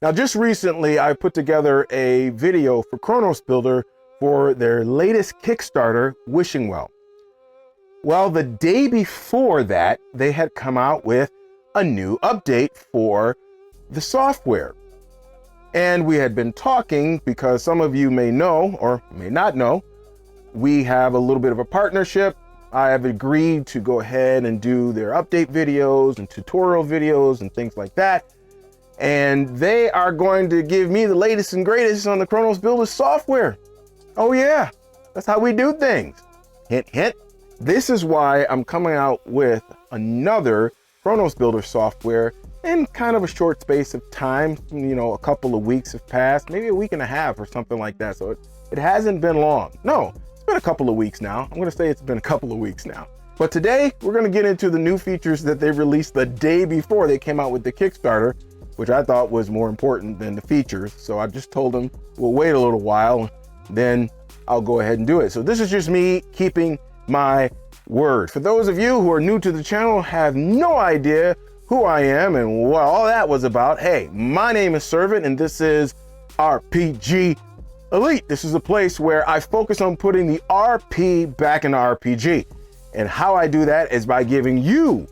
Now, just recently, I put together a video for Chronos Builder for their latest Kickstarter, Wishing Well. Well, the day before that, they had come out with a new update for the software. And we had been talking because some of you may know or may not know, we have a little bit of a partnership. I have agreed to go ahead and do their update videos and tutorial videos and things like that. And they are going to give me the latest and greatest on the Chronos Builder software. Oh yeah, that's how we do things. Hint, hint. This is why I'm coming out with another Chronos Builder software in kind of a short space of time. You know, a couple of weeks have passed, maybe a week and a half or something like that. So it hasn't been long. No, it's been a couple of weeks now. I'm gonna say it's been a couple of weeks now. But today we're gonna get into the new features that they released the day before they came out with the Kickstarter, which I thought was more important than the features. So I just told them we'll wait a little while, then I'll go ahead and do it. So this is just me keeping my word. For those of you who are new to the channel, have no idea who I am and what all that was about, hey, my name is Servant and this is RPG Elite. This is a place where I focus on putting the RP back in the RPG. And how I do that is by giving you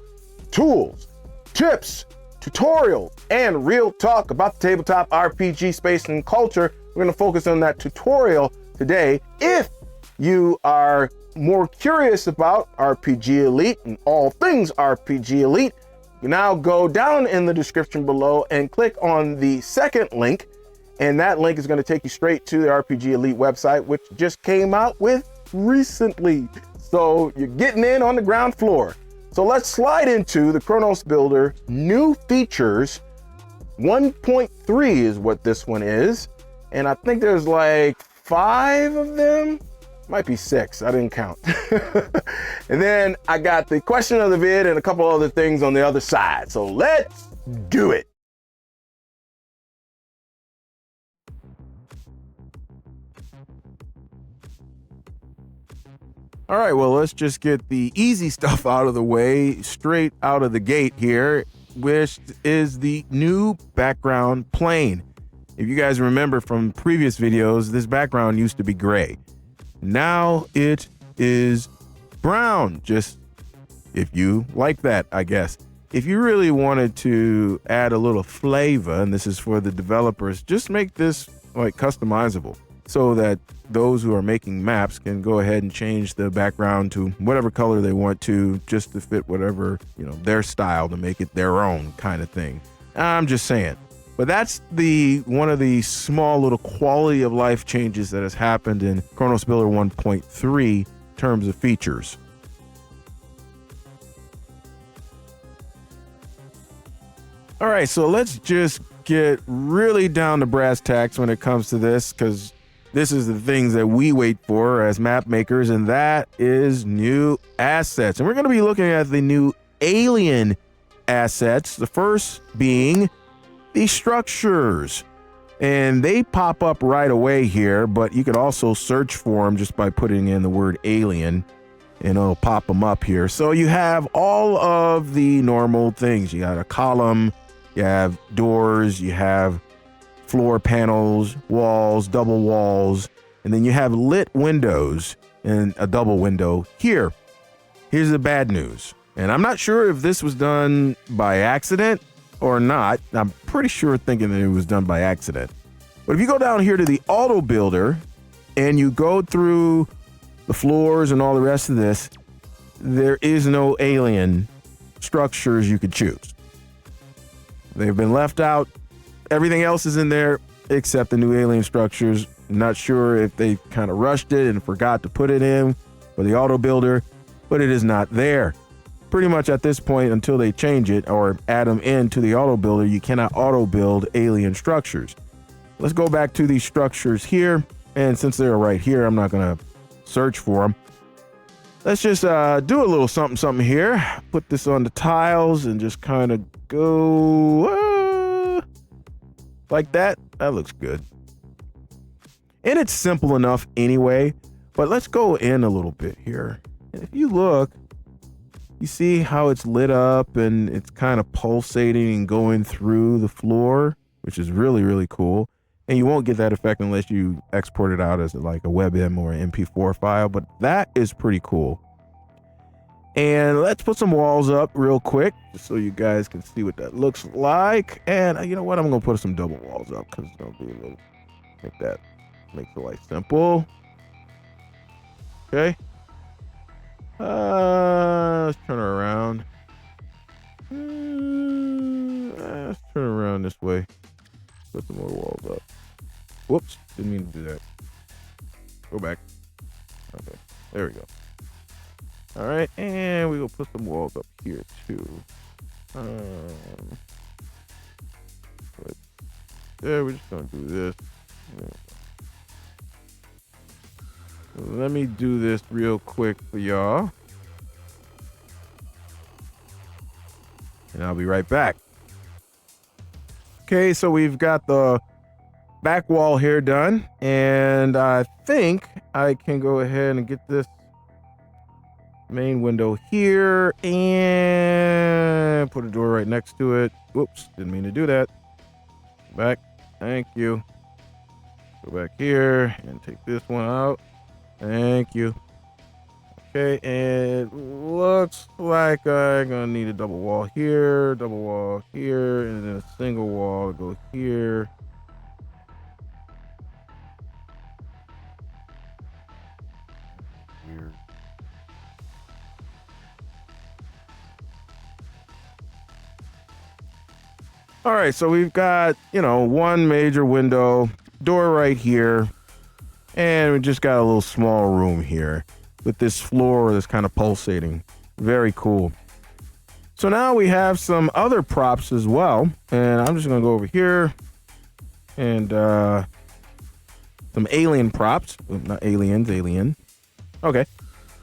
tools, tips, tutorials, and real talk about the tabletop RPG space and culture. We're going to focus on that tutorial today. If you are more curious about RPG Elite and all things RPG Elite, you now go down in the description below and click on the second link, and that link is going to take you straight to the RPG Elite website, which just came out with recently. So you're getting in on the ground floor. So let's slide into the Chronos Builder new features. 1.3 is what this one is. And I think there's like 5 of them. Might be 6, I didn't count. And then I got the question of the vid and a couple other things on the other side. So let's do it. All right, well, let's just get the easy stuff out of the way, straight out of the gate here, which is the new background plane. If you guys remember from previous videos, this background used to be gray. Now it is brown, just if you like that, I guess. If you really wanted to add a little flavor, and this is for the developers, just make this like customizable so that those who are making maps can go ahead and change the background to whatever color they want to, just to fit whatever, you know, their style, to make it their own kind of thing. I'm just saying. But that's one of the small little quality of life changes that has happened in Chronos Builder 1.3 in terms of features. All right, so let's just get really down to brass tacks when it comes to this, because this is the things that we wait for as map makers, and that is new assets. And we're going to be looking at the new alien assets, the first being the structures. And they pop up right away here, but you could also search for them just by putting in the word alien, and it'll pop them up here. So you have all of the normal things. You got a column, you have doors, you have floor panels, walls, double walls, and then you have lit windows and a double window here. Here's the bad news. And I'm not sure if this was done by accident or not. I'm pretty sure thinking that it was done by accident. But if you go down here to the auto builder and you go through the floors and all the rest of this, there is no alien structures you could choose. They've been left out. Everything else is in there except the new alien structures. Not sure if they kind of rushed it and forgot to put it in for the auto builder, but it is not there. Pretty much at this point, until they change it or add them into the auto builder, you cannot auto build alien structures. Let's go back to these structures here. And since they're right here, I'm not going to search for them. Let's just do a little something here. Put this on the tiles and just kind of go like that. That looks good. And it's simple enough anyway, but let's go in a little bit here. And if you look, you see how it's lit up and it's kind of pulsating and going through the floor. which is really, really cool. And you won't get that effect unless you export it out as like a WebM or an MP4 file, but that is pretty cool. And let's put some walls up real quick, just so you guys can see what that looks like. And you know what? I'm gonna put some double walls up because it's gonna be a little, I think that makes the life simple. Okay. Let's turn her around. Let's turn around this way. Put some more walls up. Whoops, didn't mean to do that. Go back. Okay, there we go. All right, and we will put some walls up here too. But there, we're just gonna do this. So let me do this real quick for y'all, and I'll be right back. Okay, so we've got the back wall here done, and I think I can go ahead and get this main window here and put a door right next to it. Whoops, didn't mean to do that. Back, thank you. Go back here and take this one out. Thank you. Okay, and it looks like I'm gonna need a double wall here, and then a single wall to go here. Weird. All right, so we've got, one major window, door right here, and we just got a little small room here with this floor that's kind of pulsating. Very cool. So now we have some other props as well, and I'm just gonna go over here and some alien props. Not aliens, alien. Okay.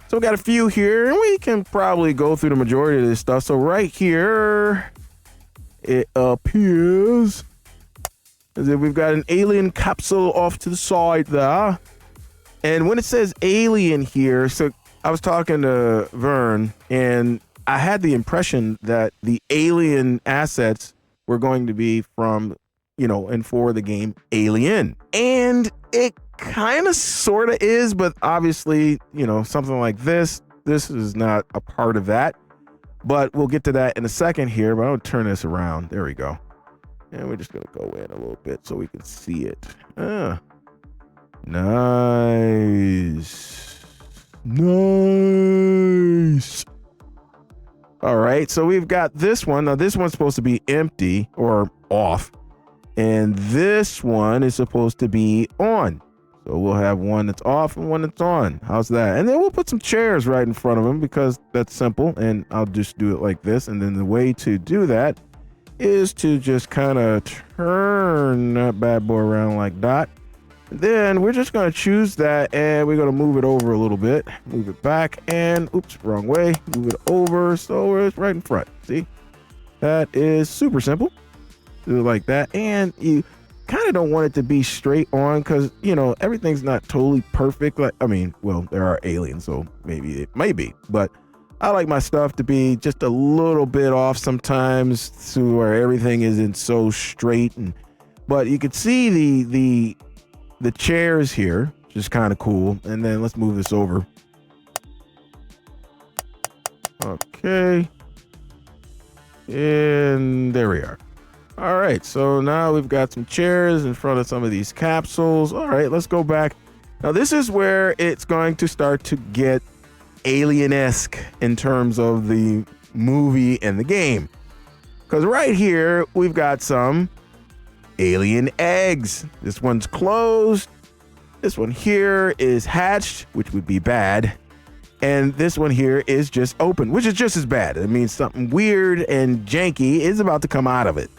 So we got a few here, and we can probably go through the majority of this stuff. So right here, it appears as if we've got an alien capsule off to the side there. And when it says alien here, so I was talking to Vern, and I had the impression that the alien assets were going to be from, and for the game Alien. And it kind of sort of is, but obviously, something like this is not a part of that. But we'll get to that in a second here, but I'm going to turn this around. There we go. And we're just going to go in a little bit so we can see it. Nice. All right, so we've got this one. Now, this one's supposed to be empty or off. And this one is supposed to be on. So we'll have one that's off and one that's on. How's that? And then we'll put some chairs right in front of them because that's simple. And I'll just do it like this. And then the way to do that is to just kind of turn that bad boy around like that. Then we're just going to choose that, and we're going to move it over a little bit. Move it back, and oops, wrong way. Move it over so it's right in front. See? That is super simple. Do it like that. And you kind of don't want it to be straight on because, everything's not totally perfect. There are aliens, so maybe it may be. But I like my stuff to be just a little bit off sometimes to where everything isn't so straight. But you can see the chairs here, which is kind of cool. And then let's move this over. Okay. And there we are. All right, so now we've got some chairs in front of some of these capsules. All right, let's go back. Now, this is where it's going to start to get alien-esque in terms of the movie and the game. Because right here, we've got some alien eggs. This one's closed. This one here is hatched, which would be bad. And this one here is just open, which is just as bad. It means something weird and janky is about to come out of it.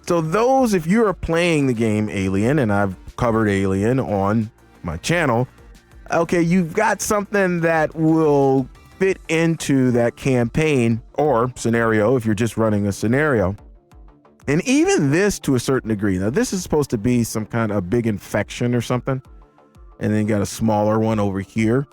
So those, if you're playing the game Alien, and I've covered Alien on my channel, okay, you've got something that will fit into that campaign or scenario if you're just running a scenario. And even this to a certain degree. Now, this is supposed to be some kind of big infection or something. And then you got a smaller one over here.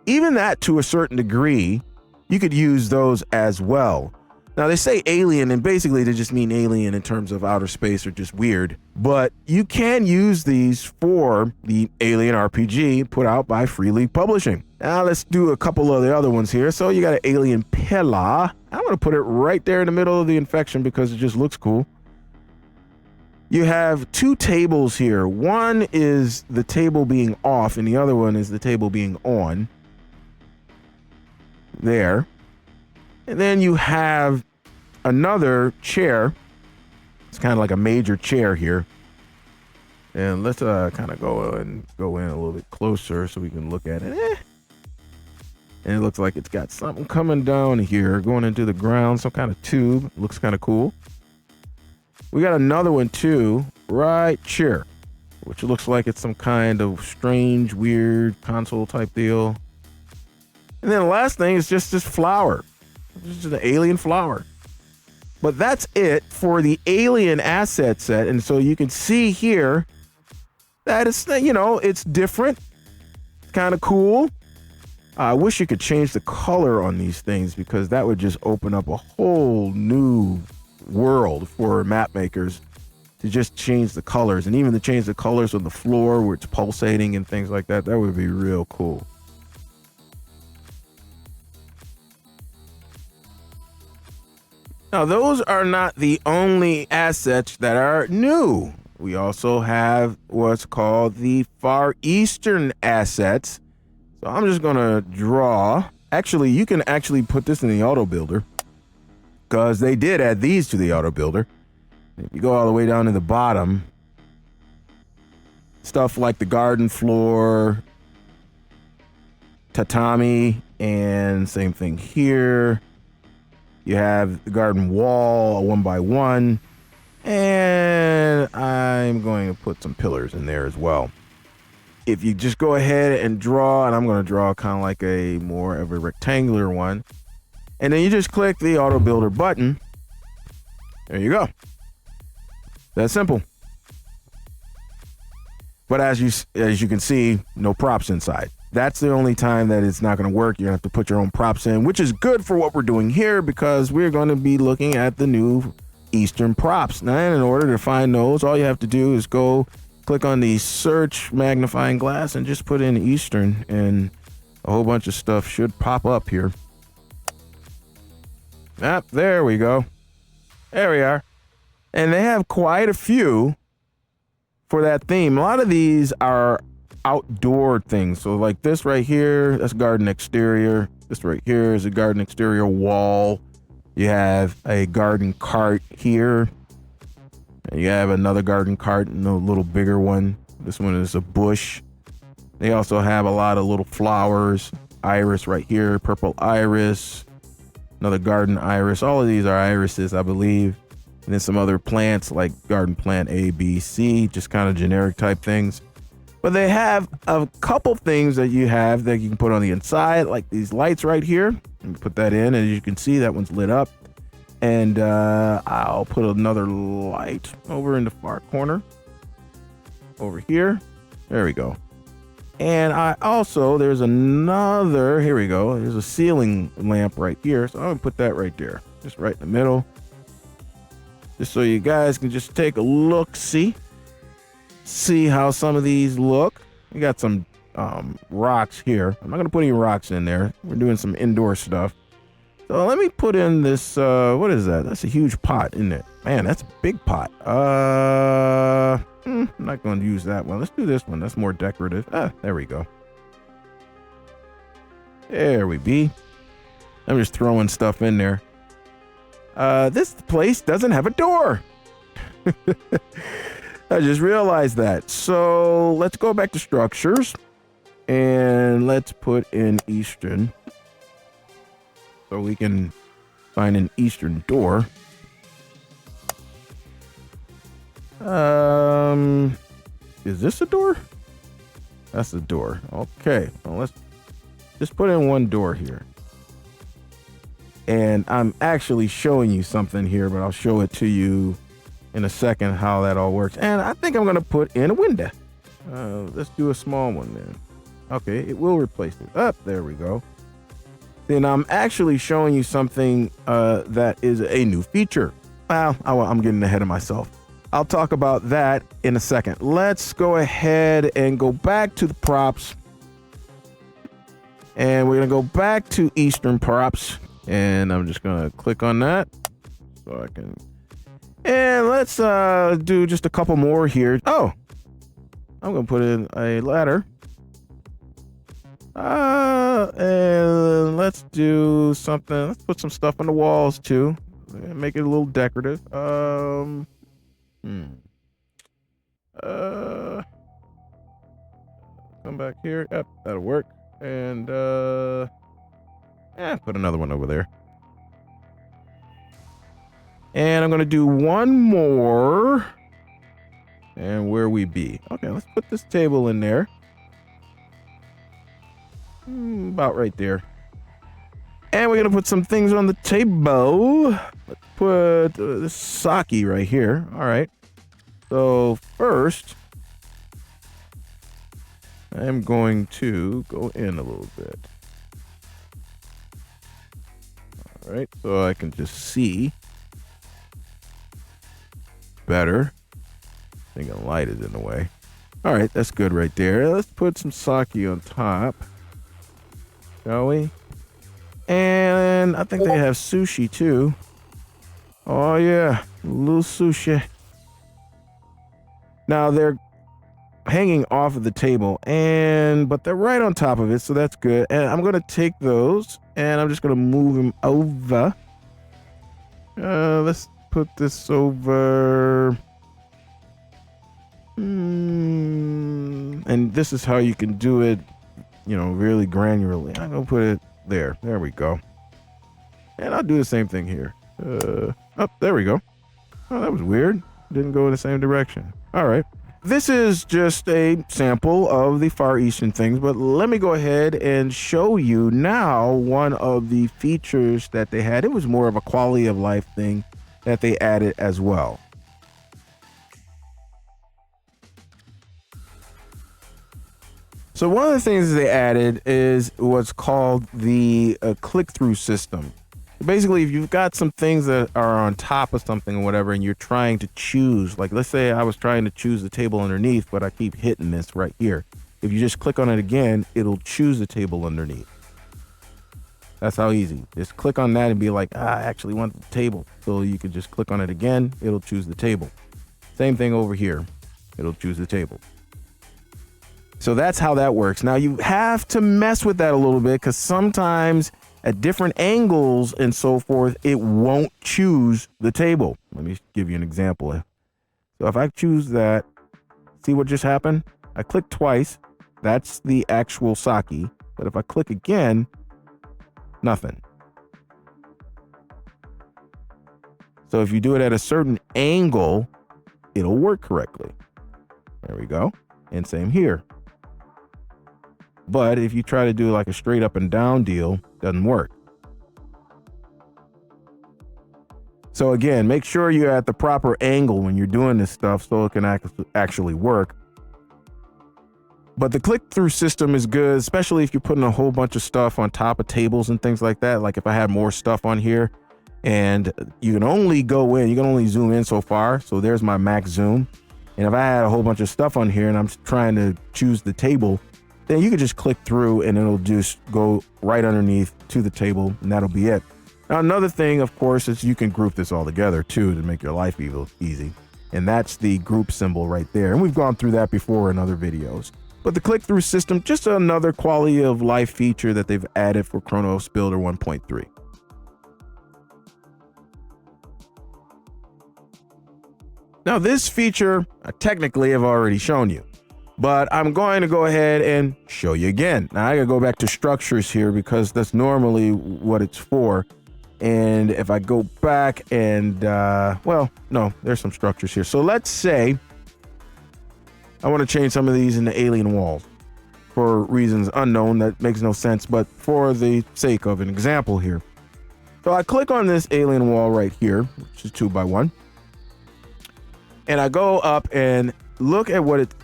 Even that to a certain degree, you could use those as well. Now, they say alien, and basically they just mean alien in terms of outer space or just weird. But you can use these for the Alien RPG put out by Free League Publishing. Now, let's do a couple of the other ones here. So you got an alien pillar. I'm going to put it right there in the middle of the infection because it just looks cool. You have two tables here. One is the table being off, and the other one is the table being on. There. And then you have another chair. It's kind of like a major chair here. And let's kind of go in a little bit closer so we can look at it. And it looks like it's got something coming down here, going into the ground, some kind of tube. Looks kind of cool. We got another one too, right here, which looks like it's some kind of strange, weird console type deal. And then the last thing is just this flower. This is an alien flower. But that's it for the alien asset set. And so you can see here that it's, it's different. It's kind of cool. I wish you could change the color on these things because that would just open up a whole new world for map makers to just change the colors, and even to change the colors on the floor where it's pulsating and things like that. That would be real cool. Now, those are not the only assets that are new. We also have what's called the Far Eastern assets. So I'm just going to draw. Actually, you can actually put this in the auto builder because they did add these to the auto builder. If you go all the way down to the bottom, stuff like the garden floor, tatami, and same thing here. You have the garden wall, a 1x1, and I'm going to put some pillars in there as well. If you just go ahead and draw, and I'm going to draw kind of like a more of a rectangular one, and then you just click the auto builder button. There you go. That's simple. But as you can see, no props inside. That's the only time that it's not going to work. You're going to have to put your own props in, which is good for what we're doing here because we're going to be looking at the new Eastern props. Now, in order to find those, all you have to do is go click on the search magnifying glass and just put in Eastern, and a whole bunch of stuff should pop up here. Yep, there we go. There we are. And they have quite a few for that theme. A lot of these are outdoor things. So like this right here, that's garden exterior. This right here is a garden exterior wall. You have a garden cart here. And you have another garden cart and a little bigger one. This one is a bush. They also have a lot of little flowers. Iris right here, purple iris. Another garden iris. All of these are irises, I believe. And then some other plants like garden plant A, B, C, just kind of generic type things. But they have a couple things that you have that you can put on the inside, like these lights right here. Let me put that in. As you can see, that one's lit up. And I'll put another light over in the far corner. Over here. There we go. And I also, there's another, here we go. There's a ceiling lamp right here. So I'm going to put that right there. Just right in the middle. Just so you guys can just take a look, see how some of these look. We got some rocks here. I'm not going to put any rocks in there. We're doing some indoor stuff. So let me put in this, what is that? That's a huge pot, isn't it? Man, that's a big pot. I'm not going to use that one. Let's do this one. That's more decorative. There we go. There we be. I'm just throwing stuff in there. This place doesn't have a door. I just realized that. So let's go back to structures and let's put in Eastern so we can find an Eastern door. Is this a door? That's a door. Okay. Well, let's just put in one door here. And I'm actually showing you something here, but I'll show it to you in a second how that all works. And I think I'm going to put in a window. Let's do a small one then. Okay, it will replace it. There we go. then I'm actually showing you something that is a new feature. Well, I'm getting ahead of myself. I'll talk about that in a second. Let's go ahead and go back to the props. And we're going to go back to Eastern props. And I'm just going to click on that so I can. And let's do just a couple more here. Oh, I'm going to put in a ladder. And let's do something. Let's put some stuff on the walls too. Make it a little decorative. Come back here. Yep, that'll work. And put another one over there. And I'm gonna do one more. And where we be? Okay, let's put this table in there. About right there. And we're gonna put some things on the table. Let's put this sake right here. All right. So first, I'm going to go in a little bit. All right, so I can just see better. I think a light is in the way. All right, that's good right there. Let's put some sake on top, shall we? And I think they have sushi too. Oh yeah, a little sushi. Now they're hanging off of the table, but they're right on top of it, so that's good. And I'm gonna take those and I'm just gonna move them over. Let's put this over. And this is how you can do it, really granularly. I'm gonna put it there. There we go. And I'll do the same thing here. There we go. Oh, that was weird. Didn't go in the same direction. All right. This is just a sample of the Far Eastern things, but let me go ahead and show you now one of the features that they had. It was more of a quality of life thing that they added as well. So one of the things they added is what's called the click-through system. Basically, if you've got some things that are on top of something or whatever, and you're trying to choose, like let's say I was trying to choose the table underneath, but I keep hitting this right here. If you just click on it again, it'll choose the table underneath. That's how easy. Just click on that and be like, I actually want the table. So you can just click on it again, it'll choose the table. Same thing over here. It'll choose the table. So that's how that works. Now you have to mess with that a little bit because sometimes at different angles and so forth, it won't choose the table. Let me give you an example. So if I choose that, see what just happened? I click twice. That's the actual sake. But if I click again, nothing. So if you do it at a certain angle, it'll work correctly. There we go. And same here. But if you try to do like a straight up and down deal, doesn't work. So again, make sure you're at the proper angle when you're doing this stuff so it can actually work. But the click-through system is good, especially if you're putting a whole bunch of stuff on top of tables and things like that. Like if I had more stuff on here and you can only go in, you can only zoom in so far. So there's my max zoom. And if I had a whole bunch of stuff on here and I'm trying to choose the table, then you can just click through and it'll just go right underneath to the table and that'll be it. Now, another thing, of course, is you can group this all together too to make your life easy. And that's the group symbol right there. And we've gone through that before in other videos. But the click-through system, just another quality of life feature that they've added for Chronos Builder 1.3. Now, this feature, technically, I've already shown you. But I'm going to go ahead and show you again. Now I gotta go back to structures here because that's normally what it's for. And if I go back and, there's some structures here. So let's say I want to change some of these into alien walls for reasons unknown. That makes no sense, but for the sake of an example here. So I click on this alien wall right here, which is 2x1. And I go up and look at what it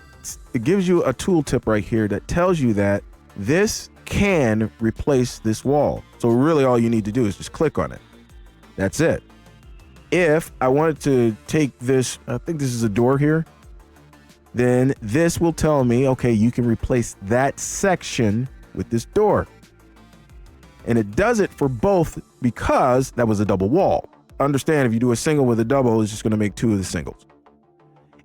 gives you a tooltip right here that tells you that this can replace this wall. So really all you need to do is just click on it. That's it. If I wanted to take this, I think this is a door here, then this will tell me, okay, you can replace that section with this door. And it does it for both because that was a double wall. Understand, if you do a single with a double, it's just going to make two of the singles.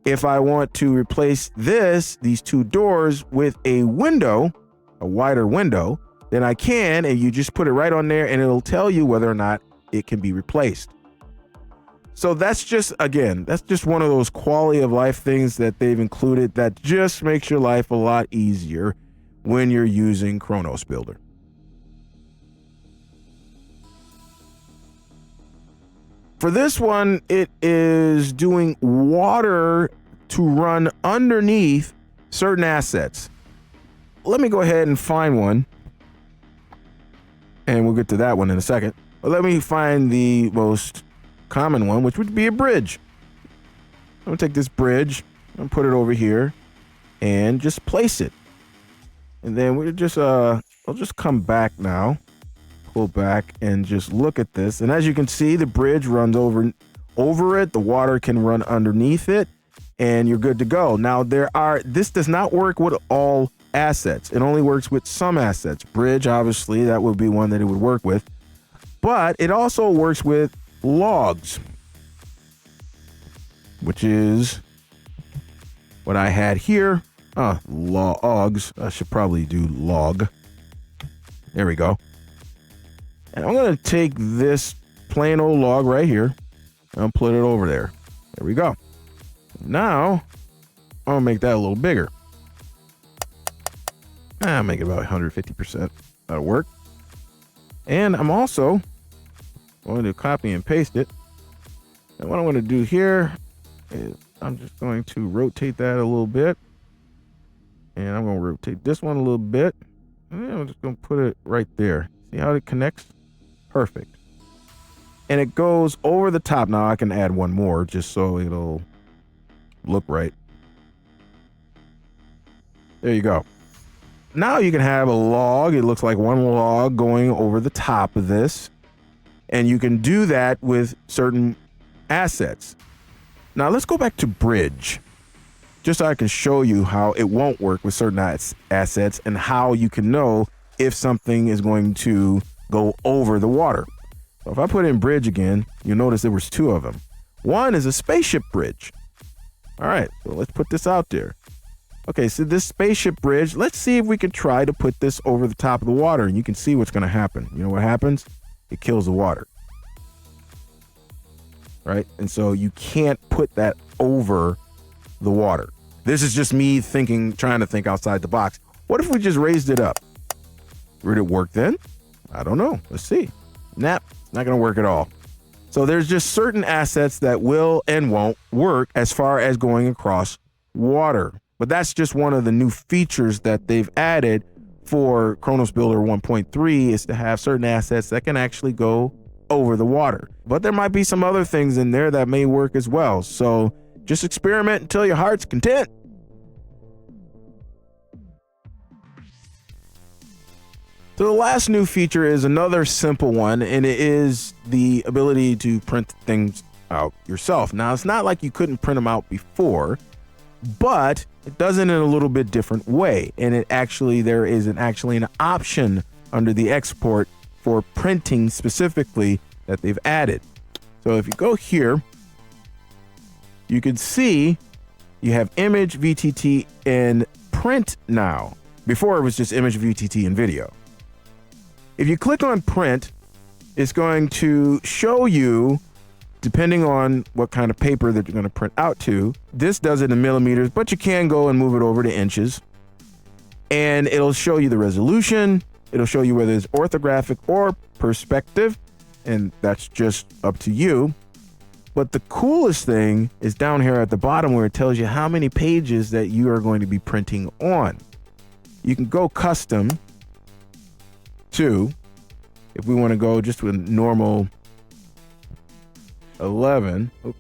If I want to replace these two doors with a window, a wider window, then I can, and you just put it right on there and it'll tell you whether or not it can be replaced. So that's just, again, that's just one of those quality of life things that they've included that just makes your life a lot easier when you're using Chronos Builder. For this one, it is doing water to run underneath certain assets. Let me go ahead and find one, and we'll get to that one in a second. But let me find the most common one, which would be a bridge. I'm gonna take this bridge and put it over here and just place it. And then we'll just I'll just come back now. Pull back and just look at this, and as you can see, the bridge runs over it. The water can run underneath it, and you're good to go. Now this does not work with all assets. It only works with some assets. Bridge, obviously, that would be one that it would work with, but it also works with logs, which is what I had here. Logs. I should probably do log. There we go. And I'm going to take this plain old log right here and put it over there. There we go. Now, I'm going to make that a little bigger. I'll make it about 150%. That'll work. And I'm also going to copy and paste it. And what I'm going to do here is I'm just going to rotate that a little bit. And I'm going to rotate this one a little bit. And I'm just going to put it right there. See how it connects? Perfect. And it goes over the top. Now I can add one more just so it'll look right. There you go. Now you can have a log. It looks like one log going over the top of this. And you can do that with certain assets. Now let's go back to bridge, just so I can show you how it won't work with certain assets and how you can know if something is going to go over the water. So if I put in bridge again, you'll notice there was two of them. One is a spaceship bridge. All right, so let's put this out there. Okay, so this spaceship bridge, let's see if we can try to put this over the top of the water, and you can see what's going to happen. You know what happens? It kills the water. Right? And so you can't put that over the water. This is just me trying to think outside the box. What if we just raised it up? Would it work then? I don't know. Let's see. Nah, not going to work at all. So there's just certain assets that will and won't work as far as going across water. But that's just one of the new features that they've added for Chronos Builder 1.3 is to have certain assets that can actually go over the water. But there might be some other things in there that may work as well. So just experiment until your heart's content. So the last new feature is another simple one, and it is the ability to print things out yourself. Now, it's not like you couldn't print them out before, but it does it in a little bit different way. And there is an option under the export for printing specifically that they've added. So if you go here, you can see you have image, VTT, and print now. Before it was just image, VTT, and video. If you click on print, it's going to show you, depending on what kind of paper that you're going to print out to. This does it in millimeters, but you can go and move it over to inches. And it'll show you the resolution. It'll show you whether it's orthographic or perspective, and that's just up to you. But the coolest thing is down here at the bottom where it tells you how many pages that you are going to be printing on. You can go custom to, if we want to go just with normal 11, oops,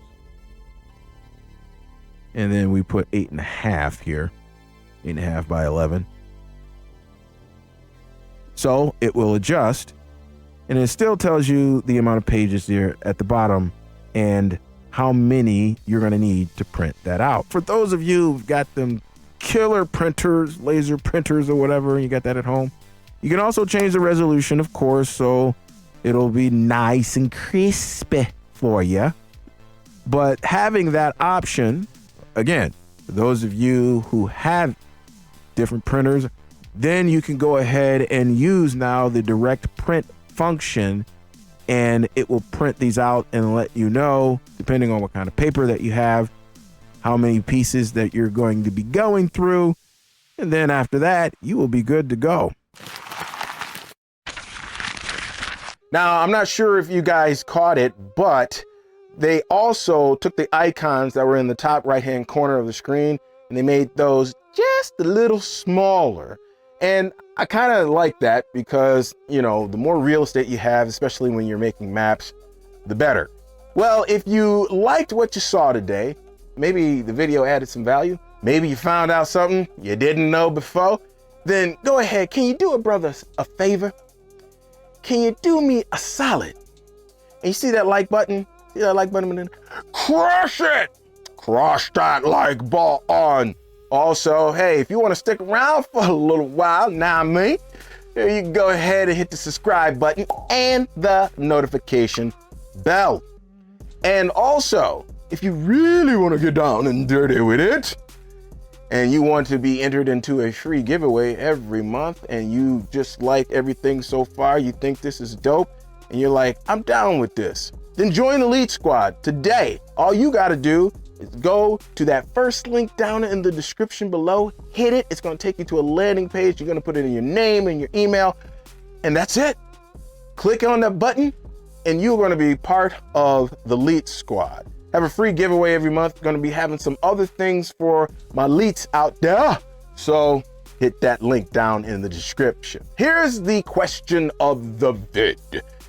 and then we put 8.5 here, 8.5 by 11. So it will adjust, and it still tells you the amount of pages there at the bottom and how many you're going to need to print that out. For those of you who've got them killer printers, laser printers or whatever, and you got that at home, you can also change the resolution, of course, so it'll be nice and crispy for you. But having that option, again, for those of you who have different printers, then you can go ahead and use now the direct print function, and it will print these out and let you know, depending on what kind of paper that you have, how many pieces that you're going to be going through. And then after that, you will be good to go. Now, I'm not sure if you guys caught it, but they also took the icons that were in the top right-hand corner of the screen and they made those just a little smaller. And I kind of like that because, you know, the more real estate you have, especially when you're making maps, the better. Well, if you liked what you saw today, maybe the video added some value, maybe you found out something you didn't know before, then go ahead. Can you do a brother a favor? Can you do me a solid? And you see that like button? See that like button? Crush it! Crush that like button. Also, hey, if you want to stick around for a little while, now me, you can go ahead and hit the subscribe button and the notification bell. And also, if you really want to get down and dirty with it, and you want to be entered into a free giveaway every month, and you just like everything so far, you think this is dope, and you're like, I'm down with this, then join the Leet Squad today. All you got to do is go to that first link down in the description below, hit it. It's going to take you to a landing page. You're going to put in your name and your email, and that's it. Click on that button, and you're going to be part of the Leet Squad. Have a free giveaway every month. Going to be having some other things for my Leets out there. So hit that link down in the description. Here's the question of the vid.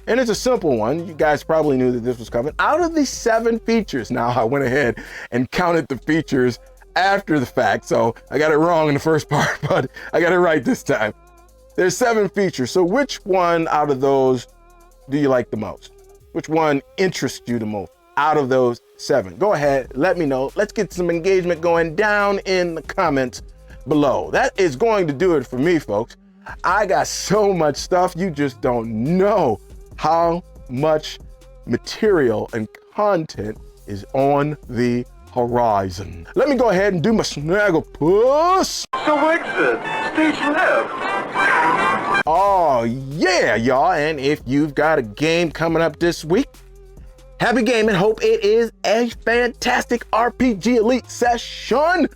And it's a simple one. You guys probably knew that this was coming. Out of the 7 features, now I went ahead and counted the features after the fact. So I got it wrong in the first part, but I got it right this time. There's 7 features. So which one out of those do you like the most? Which one interests you the most out of those 7? Go ahead, let me know. Let's get some engagement going down in the comments below. That is going to do it for me, folks. I got so much stuff, you just don't know how much material and content is on the horizon. Let me go ahead and do my snaggle puss. So exit, stage left. Oh yeah, y'all. And if you've got a game coming up this week, happy gaming. Hope it is a fantastic RPG Elite session.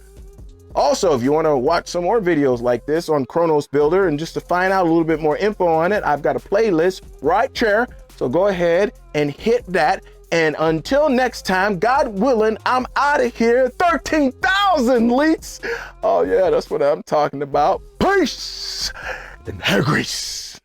Also, if you want to watch some more videos like this on Chronos Builder and just to find out a little bit more info on it, I've got a playlist right there. So go ahead and hit that. And until next time, God willing, I'm out of here. 13,000 Leets. Oh yeah, that's what I'm talking about. Peace and hair grease.